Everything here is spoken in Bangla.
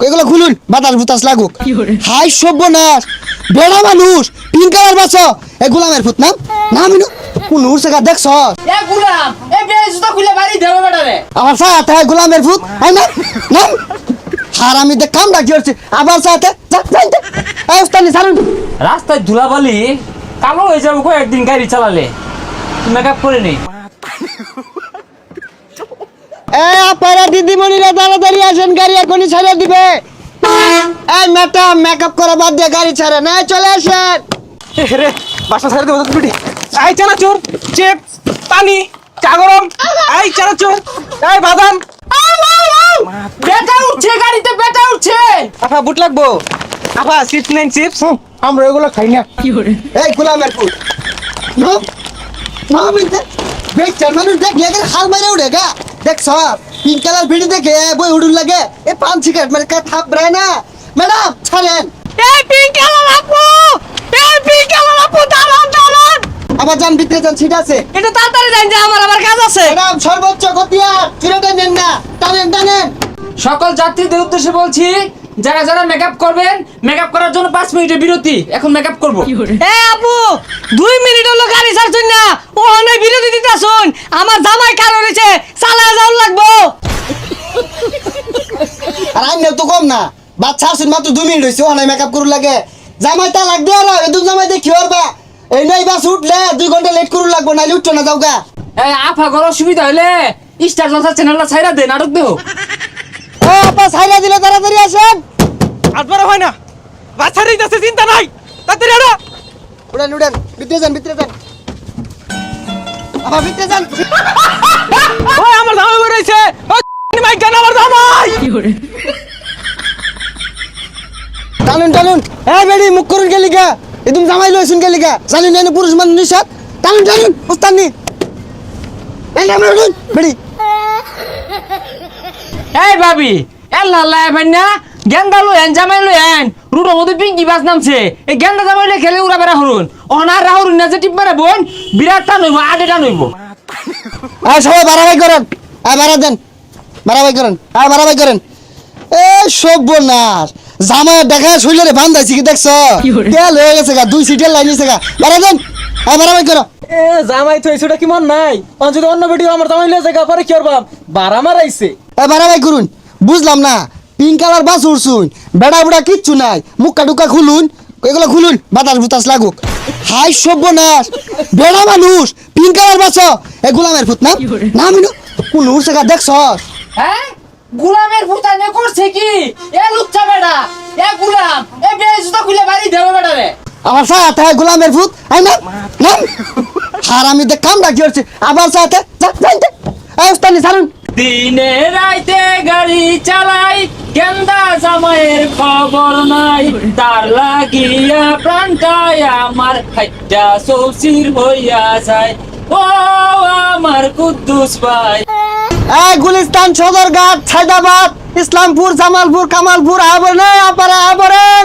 এগুলো খুলুন, বাতাস বুতাস লাগুক। হাই সর্বনাশ, বেড়া মানুষ পিঙ্ক কালার বাস এ গোলামের ফুট নাম না আমি কোন উড়ছে গা দেখছ এ গুলাম এ বে জুতা খুলে বাড়ি দেবে বেটারে আমার সাথে গোলামের ফুট আই না না আর আমি দেখ কাম ডাকি হচ্ছে আবার সাথে যাইতে এই ওস্তানি ছাড়ুন। রাস্তায় ধুলাবালি কালো হয়ে যাবে কো একদিন গাড়ি চালালে মেকআপ করে নেই। এ আপনারা দিদিমণিরা তাড়াতাড়ি আসেন, গাড়ি এখনই ছেড়ে দিবে। এই ম্যাডাম মেকআপ করা বাদ দিয়ে গাড়ি ছাড়েন, এই চলে আসেন। রে বাসা ছেড়ে দেবো দুটি। আই চানাচুর চেপ পানি চা গরম। আই চানাচুর এই বাদাম। বেটা উঠছে গাড়িতে, বেটা উঠছে। আপা বুট লাগবো? আপা চিপস নেন চিপস। আমরা এগুলো খাই না। এই গোলামের ফুট না না বলতে বেচার মানুষ দেখলে এর হাল মারে উঠে গা দেখ সব পিঙ্ক কালার ভিডিও দেখে বই উড়ুন লাগে এ পান সিগারেট মানে কা থাপ ব্রায় না। ম্যাডাম ছাড়েন। এই পিঙ্ক কালার আপু, এই পিঙ্ক কালার আপু দাঁড়ান দাঁড়ান। আবার যান ভিতরে যান, সিট আছে। এটা তাড়াতাড়ি যান যে আমার আবার কাজ আছে। ম্যাডাম সর্বোচ্চ গতি আর চিরটা নেন না, টানেন টানেন। সকল যাত্রীদের উদ্দেশ্যে বলছি, যারা যারা মেকআপ করবেন, মেকআপ করার জন্য 5 মিনিটের বিরতি। এখন মেকআপ করব। এ আপু 2 মিনিট হলো গাড়ি ছাড়ছুন না, ও হনে বিরতি দিতাছুন। আমার জামাই কারো হইছে, চালায় যাও লাগবো। আর আইনে তো কম না, বাচ্চা আসুন মাত্র 2 মিনিট হয়েছে, ওখানে মেকআপ করুন লাগে। জামাইটা লাগবে আর এদুন জামাই দেখি পারবা। এই নাই বাস উঠলে 2 ঘন্টা লেট করুন লাগবো, নাইলে উঠছো না যাও গা। এই আফা গর অসুবিধা হলে স্টার জলসা চ্যানেলটা ছাইরা দে, নাটক দেও। ও আপা ছাইরা দিলে তাড়াতাড়ি আসেন। আসবার হয় না, বাচ্চারই যাচ্ছে, চিন্তা নাই। তাড়াতাড়ি আনো। উড়েন উড়েন, ভিতরে যান ভিতরে যান। আপা ভিতরে যান। ওই আমার জামাই বেরাইছে। ওই মাই গান আমার জামাই। টানুন টানুন, এই বেড়ি মুখ করুন গেলি গা, এদুম জামাই লইছুন গেলি গা। জানেন না পুরুষ মানুষ নিশাত, টানুন টানুন উস্তানি। এই নাম উড়ুন বেড়ি। এই ভাবি এল্লা আল্লাহ ভাইনা গেন্দা লই আন, জামাই লই আন। রুডো মধ্যে পিঙ্কি বাস নামছে, এই গেন্দা জামাই লই খেলে উড়া বেড়া হরুন। অনার রাহুর না যে টিপ মারে বোন, বিরাট টান হইব, আডে টান হইব। আর সবাই বাড়াবাই করেন, আর বাড়া দেন, বাড়াবাই করেন, আর বাড়াবাই করেন। এ সর্বনাশ, জামাই দেখা শরীরে বান্ধাইছি কি দেখছ? তেল হয়ে গেছে গা, 2 সিটের লাইন নিছে গা। বাড়া দেন, আর বাড়াবাই করো। এ জামাই তো এসেটা কি মন নাই? অন যদি অন্য ভিডিও আমার জামাই লয়ে জায়গা পরে কি করবাম? বাড়া মারাইছে। বাড়াবাই করুন, বুঝলাম না। পিঙ্ক কালার বাস উড়ছুন, বেড়া বুড়া কিচ্ছু নাই, মুখা টুকা খুলুন, এগুলো খুলুন, বাতাস বুতাস লাগুক। হাই সর্বনাশ, বেড়া মানুষ পিঙ্ক কালার বাস এ গোলামের ফুট না না আমি কোন উড়ছে গা দেখছ? হ্যাঁ গুলামের ফুটানে করছে কি? এ লুচ্চা বেটা, এ গুলাম এ বে জুতা খুলে বাড়ি দেবে বেটারে। আমার সাথে গোলামের ফুট আই না না আর আমি দেখ কাম ডাকি হচ্ছে আবার সাথে যাইতে এই ওস্তানি ছাড়ুন। দিনে রাইতে গাড়ি চালাই, গেন্দা জামাইয়ের খবর নাই। তার লাগিয়া প্রাণটায় আমার হাইটা সৌসির হইয়া যায়। ও আমার কুদ্দুস ভাই। এই গুলিস্তান, সদরঘাট, ছাইদাবাদ, ইসলামপুর, জামালপুর, কামালপুর আবরণ আপারা আবরণ।